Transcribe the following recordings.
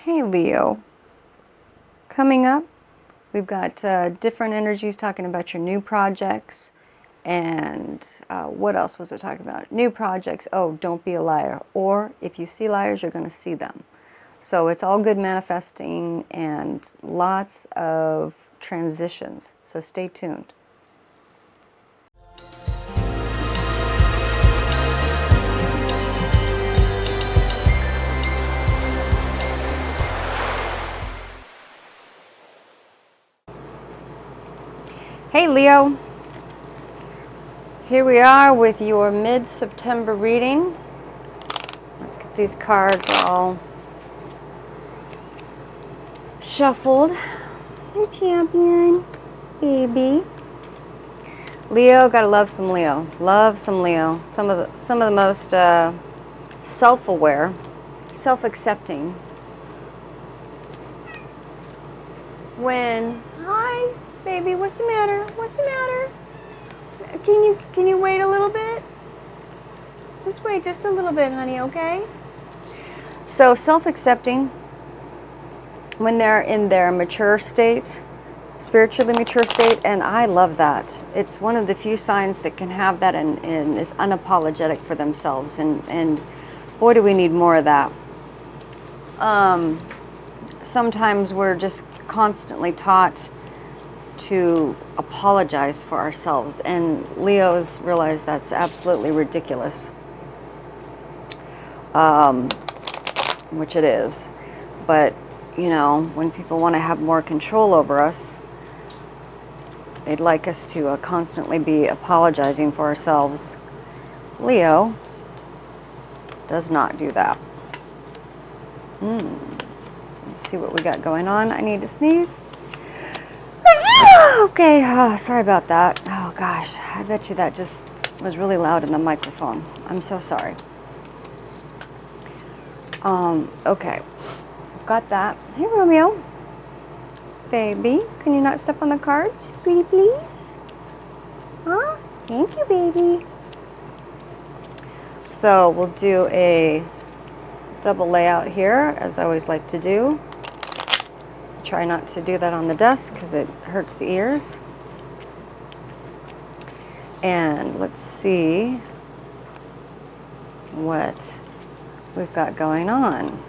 Hey Leo, coming up, we've got different energies talking about your new projects. And what else was it talking about? New projects. Oh, don't be a liar. Or if you see liars, you're going to see them. So it's all good manifesting and lots of transitions. So stay tuned. Hey Leo, here we are with your mid-September reading. Let's get these cards all shuffled. Hey champion, baby. Leo, gotta love some Leo. Love some Leo. Some of the most self-aware, self-accepting. When hi, baby, what's the matter? What's the matter? Can you wait a little bit? Just wait just a little bit, honey. Okay. So self-accepting when they're in their mature state, spiritually mature state, and I love that. It's one of the few signs that can have that and is unapologetic for themselves, and boy do we need more of that. Sometimes we're just constantly taught to apologize for ourselves, and Leos realize that's absolutely ridiculous, which it is. But you know, when people want to have more control over us, they'd like us to constantly be apologizing for ourselves. Leo does not do that. Let's see what we got going on. I need to sneeze. Okay, sorry about that. Oh gosh, I bet you that just was really loud in the microphone. I'm so sorry. Okay, got that. Hey Romeo. Baby, can you not step on the cards? Pretty please? Huh? Thank you, baby. So we'll do a double layout here, as I always like to do. Try not to do that on the desk because it hurts the ears. And let's see what we've got going on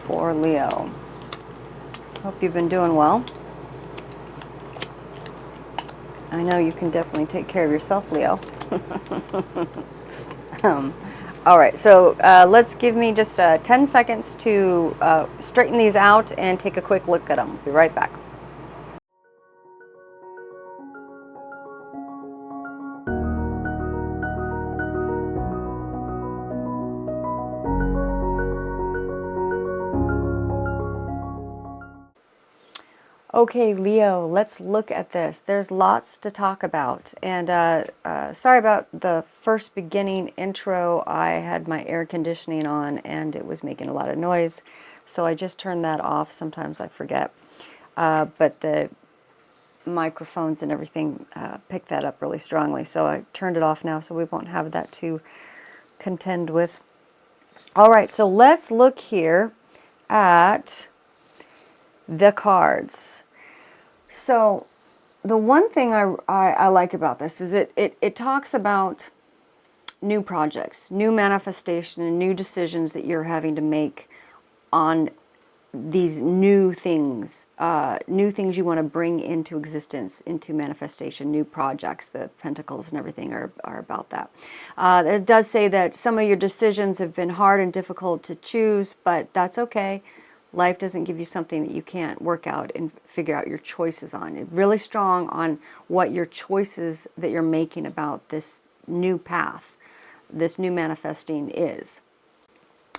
for Leo. Hope you've been doing well. I know you can definitely take care of yourself, Leo. All right, so let's give me just 10 seconds to straighten these out and take a quick look at them. Be right back. Okay, Leo, let's look at this. There's lots to talk about. And sorry about the first beginning intro. I had my air conditioning on and it was making a lot of noise. So I just turned that off. Sometimes I forget. But the microphones and everything pick that up really strongly. So I turned it off now so we won't have that to contend with. All right, so let's look here at the cards. So the one thing I like about this is it talks about new projects, new manifestation, and new decisions that you're having to make on these new things you want to bring into existence, into manifestation, new projects. The pentacles and everything are about that. It does say that some of your decisions have been hard and difficult to choose, but that's okay. Life doesn't give you something that you can't work out and figure out your choices on. It's really strong on what your choices that you're making about this new path, this new manifesting is.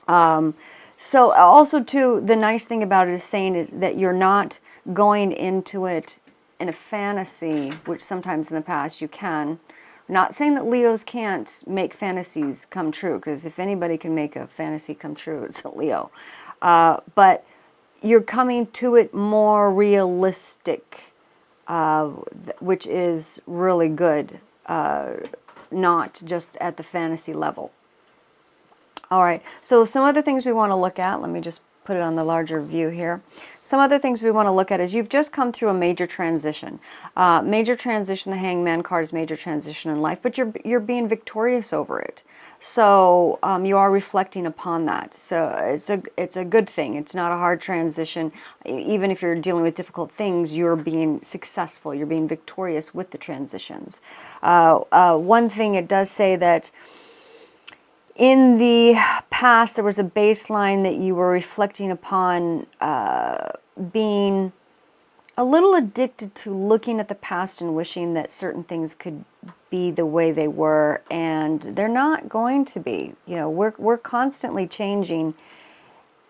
So also too, the nice thing about it is saying is that you're not going into it in a fantasy, which sometimes in the past you can. Not saying that Leos can't make fantasies come true, because if anybody can make a fantasy come true, it's a Leo. But you're coming to it more realistic, which is really good, not just at the fantasy level. All right, so some other things we want to look at, let me just put it on the larger view here. Some other things we want to look at is you've just come through a major transition. Major transition, the Hangman card is major transition in life, but you're being victorious over it. So you are reflecting upon that. So it's a good thing. It's not a hard transition. Even if you're dealing with difficult things, you're being successful. You're being victorious with the transitions. One thing it does say that in the past, there was a baseline that you were reflecting upon being a little addicted to looking at the past and wishing that certain things could be the way they were, and they're not going to be. You know, we're constantly changing,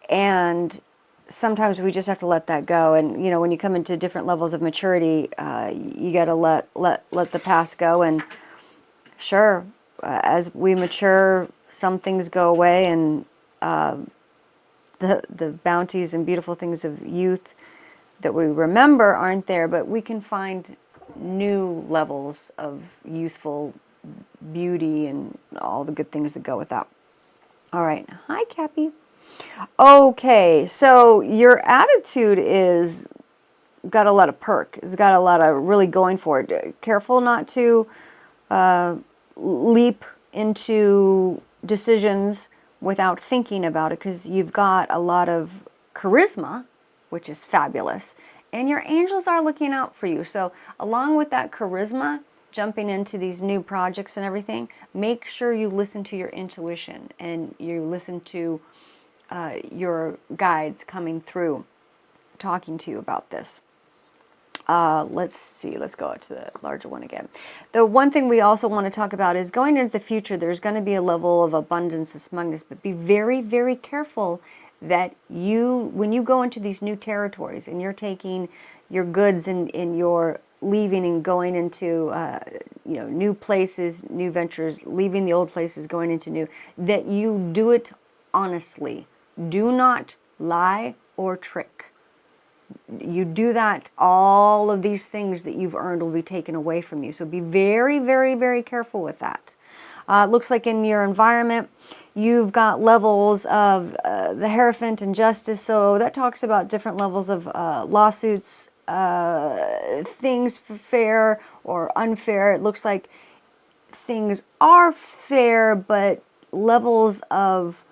and sometimes we just have to let that go. And you know, when you come into different levels of maturity, you got to let the past go. And sure, as we mature, some things go away, and the bounties and beautiful things of youth that we remember aren't there, but we can find new levels of youthful beauty and all the good things that go with that. All right. Hi, Cappy. Okay, so your attitude is got a lot of perk. It's got a lot of really going for it. Careful not to leap into decisions without thinking about it, because you've got a lot of charisma, which is fabulous, and your angels are looking out for you. So along with that charisma, jumping into these new projects and everything, make sure you listen to your intuition and you listen to your guides coming through, talking to you about this. Let's see, let's go to the larger one again. The one thing we also want to talk about is going into the future, there's going to be a level of abundance and smugness, but be very, very careful that when you go into these new territories and you're taking your goods and you're leaving and going into new places, new ventures, leaving the old places, going into new, that you do it honestly. Do not lie or trick. You do that, all of these things that you've earned will be taken away from you. So be very, very, very careful with that. It looks like in your environment, you've got levels of the Hierophant and Justice. So that talks about different levels of lawsuits, things fair or unfair. It looks like things are fair, but levels of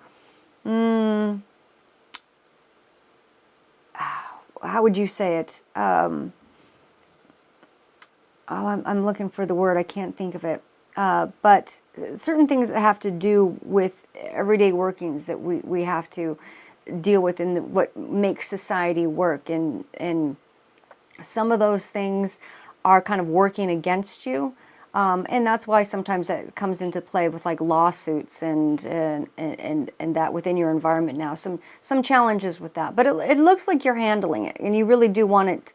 how would you say it? I'm looking for the word. I can't think of it. But certain things that have to do with everyday workings that we have to deal with in what makes society work. And some of those things are kind of working against you. And that's why sometimes that comes into play with like lawsuits and that within your environment now. Some challenges with that, but it looks like you're handling it, and you really do want it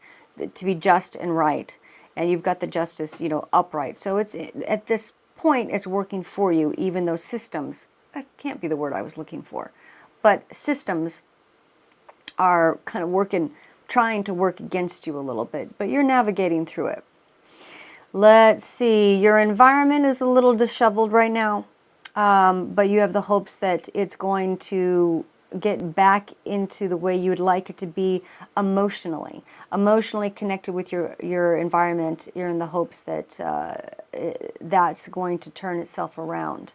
to be just and right, and you've got the justice, upright. So it's at this point it's working for you, even though systems, that can't be the word I was looking for, but systems are kind of trying to work against you a little bit, but you're navigating through it. Let's see, your environment is a little disheveled right now, but you have the hopes that it's going to get back into the way you would like it to be emotionally connected with your environment. You're in the hopes that that's going to turn itself around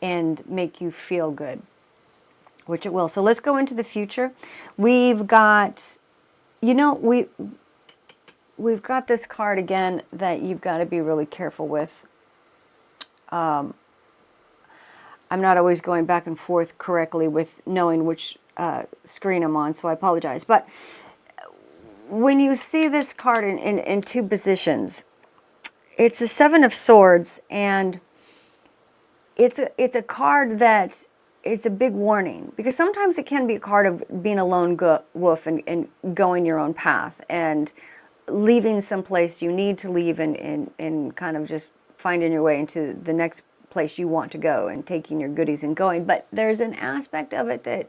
and make you feel good, which it will. So let's go into the future. We've got, we've got this card again that you've got to be really careful with. I'm not always going back and forth correctly with knowing which screen I'm on, so I apologize. But when you see this card in two positions, it's the Seven of Swords, and it's a card that it's a big warning, because sometimes it can be a card of being a lone wolf and going your own path and leaving someplace you need to leave and kind of just finding your way into the next place you want to go and taking your goodies and going. But there's an aspect of it that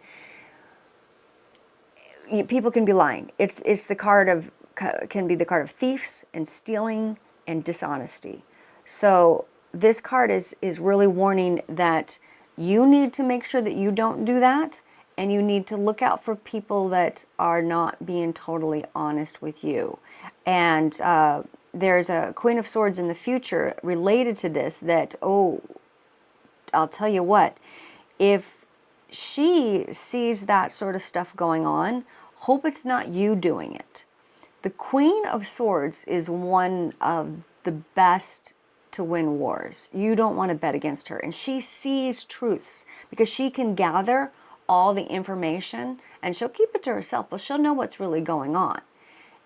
people can be lying. It's the card of, can be the card of thieves and stealing and dishonesty. So this card is really warning that You need to make sure that you don't do that, and you need to look out for people that are not being totally honest with you. And there's a Queen of Swords in the future related to this that, oh, I'll tell you what, if she sees that sort of stuff going on, hope it's not you doing it. The Queen of Swords is one of the best to win wars. You don't want to bet against her. And she sees truths because she can gather all the information, and she'll keep it to herself, but she'll know what's really going on.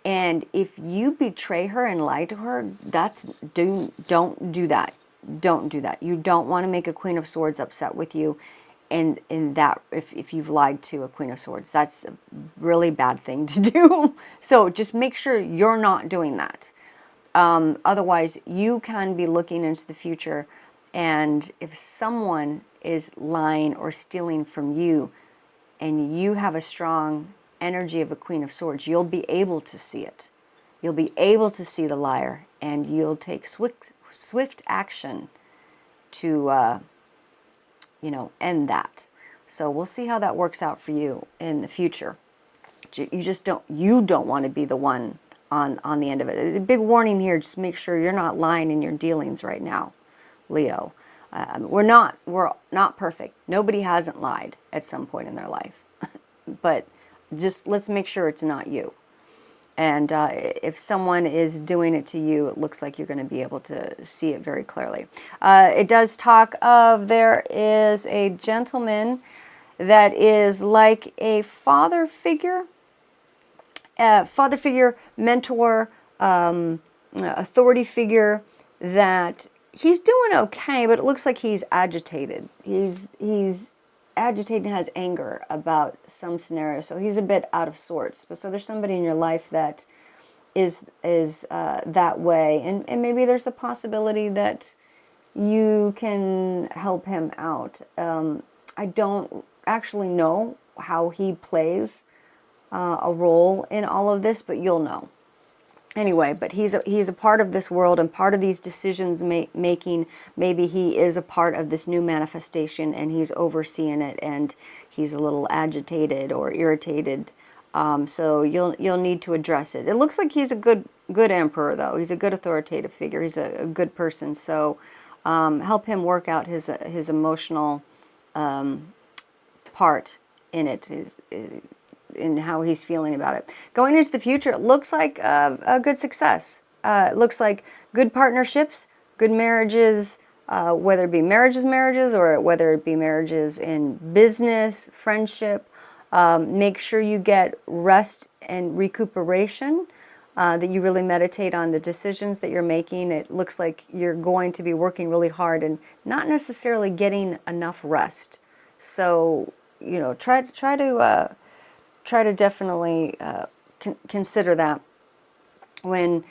And if you betray her and lie to her, don't do that. Don't do that. You don't want to make a Queen of Swords upset with you. And in that, if you've lied to a Queen of Swords, that's a really bad thing to do. So just make sure you're not doing that. Otherwise, you can be looking into the future, and if someone is lying or stealing from you, and you have a strong energy of a Queen of Swords, you'll be able to see it. You'll be able to see the liar, and you'll take swift action to end that. So we'll see how that works out for you in the future. You don't want to be the one on the end of it. A big warning here, just make sure you're not lying in your dealings right now, Leo. We're not perfect. Nobody hasn't lied at some point in their life. But just let's make sure it's not you. And if someone is doing it to you, it looks like you're going to be able to see it very clearly. It does talk of there is a gentleman that is like a father figure, mentor, authority figure, that he's doing okay, but it looks like he's agitated. He's agitated and has anger about some scenario, so he's a bit out of sorts. But so there's somebody in your life that is that way, and maybe there's the possibility that you can help him out. I don't actually know how he plays a role in all of this, but you'll know. Anyway, but he's a part of this world and part of these decisions making. Maybe he is a part of this new manifestation and he's overseeing it, and he's a little agitated or irritated. So you'll need to address it. It looks like he's a good emperor, though. He's a good authoritative figure. He's a good person. So help him work out his emotional part in it. In how he's feeling about it. Going into the future, it looks like a good success. It looks like good partnerships, good marriages, whether it be marriages, or whether it be marriages in business, friendship. Make sure you get rest and recuperation, that you really meditate on the decisions that you're making. It looks like you're going to be working really hard and not necessarily getting enough rest. So, try to definitely consider that when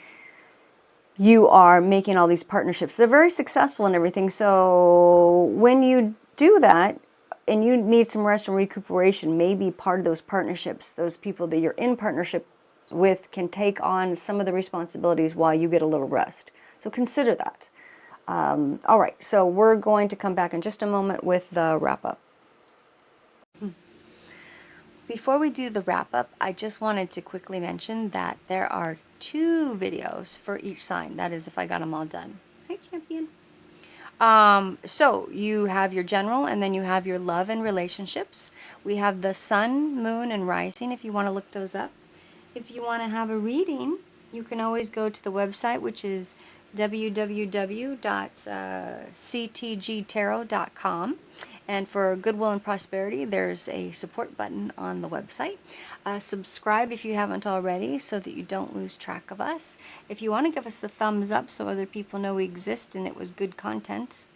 you are making all these partnerships. They're very successful and everything. So when you do that and you need some rest and recuperation, maybe part of those partnerships, those people that you're in partnership with, can take on some of the responsibilities while you get a little rest. So consider that. All right, so we're going to come back in just a moment with the wrap-up. Before we do the wrap-up, I just wanted to quickly mention that there are 2 videos for each sign. That is, if I got them all done. Hi, champion. So you have your general, and then you have your love and relationships. We have the sun, moon, and rising, if you want to look those up. If you want to have a reading, you can always go to the website, which is www.ctgtarot.com. And for Goodwill and Prosperity, there's a support button on the website. Subscribe if you haven't already, so that you don't lose track of us. If you want to give us the thumbs up so other people know we exist and it was good content,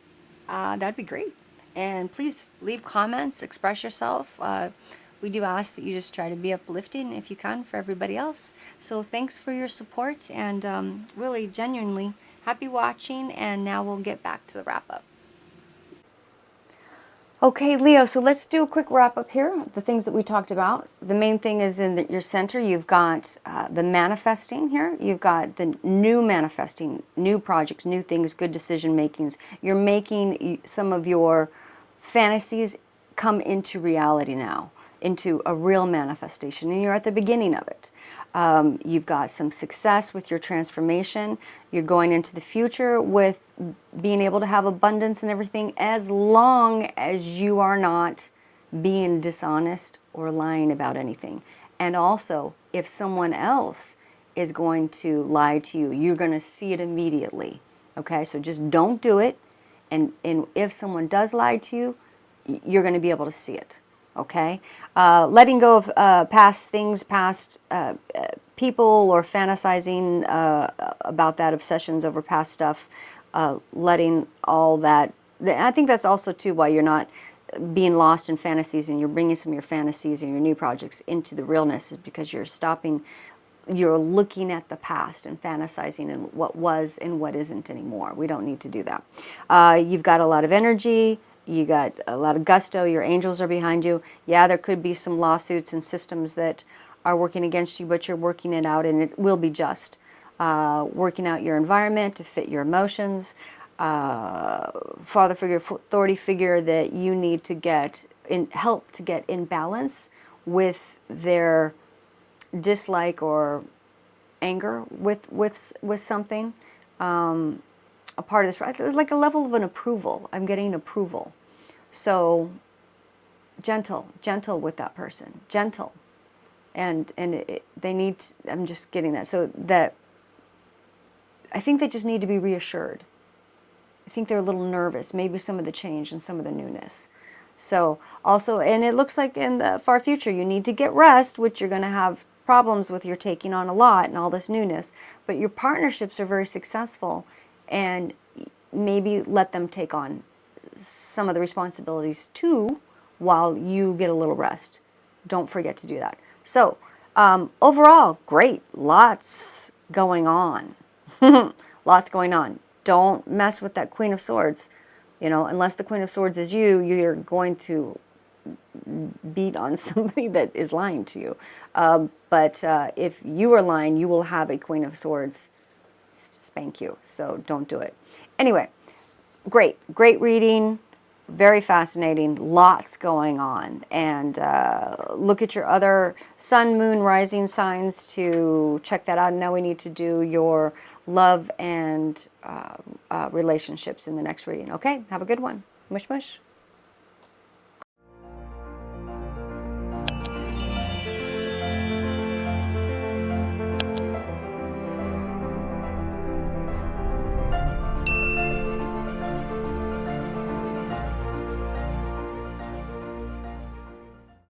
that'd be great. And please leave comments, express yourself. We do ask that you just try to be uplifting if you can for everybody else. So thanks for your support, and really, genuinely, happy watching. And now we'll get back to the wrap-up. Okay, Leo, so let's do a quick wrap-up here. The things that we talked about. The main thing is in your center, you've got the manifesting here. You've got the new manifesting, new projects, new things, good decision makings. You're making some of your fantasies come into reality now, into a real manifestation, and you're at the beginning of it. You've got some success with your transformation. You're going into the future with being able to have abundance and everything, as long as you are not being dishonest or lying about anything. And also, if someone else is going to lie to you, you're going to see it immediately. Okay, so just don't do it. And if someone does lie to you, you're going to be able to see it. Okay, letting go of past things, past people, or fantasizing about that, obsessions over past stuff, letting all that. I think that's also too why you're not being lost in fantasies, and you're bringing some of your fantasies and your new projects into the realness, is because you're stopping. You're looking at the past and fantasizing and what was and what isn't anymore. We don't need to do that. You've got a lot of energy. You got a lot of gusto. Your angels are behind you. Yeah, there could be some lawsuits and systems that are working against you, but you're working it out, and it will be just. Working out your environment to fit your emotions. Father figure, authority figure that you need to get in, help to get in balance with their dislike or anger with something. A part of this, it's like a level of an approval. I'm getting approval. So gentle with that person, gentle. And they need, I'm just getting that. So that, I think they just need to be reassured. I think they're a little nervous, maybe some of the change and some of the newness. So also, and it looks like in the far future, you need to get rest, which you're going to have problems with. You're taking on a lot and all this newness, but your partnerships are very successful, and maybe let them take on some of the responsibilities too while you get a little rest. Don't forget to do that. So overall, great. Lots going on. Lots going on. Don't mess with that Queen of Swords. You know, unless the Queen of Swords is you, you're going to beat on somebody that is lying to you. But if you are lying, you will have a Queen of Swords spank you. So don't do it. Anyway, great reading. Very fascinating. Lots going on. And look at your other sun, moon, rising signs to check that out. And now we need to do your love and relationships in the next reading. Okay, have a good one. Mush, mush.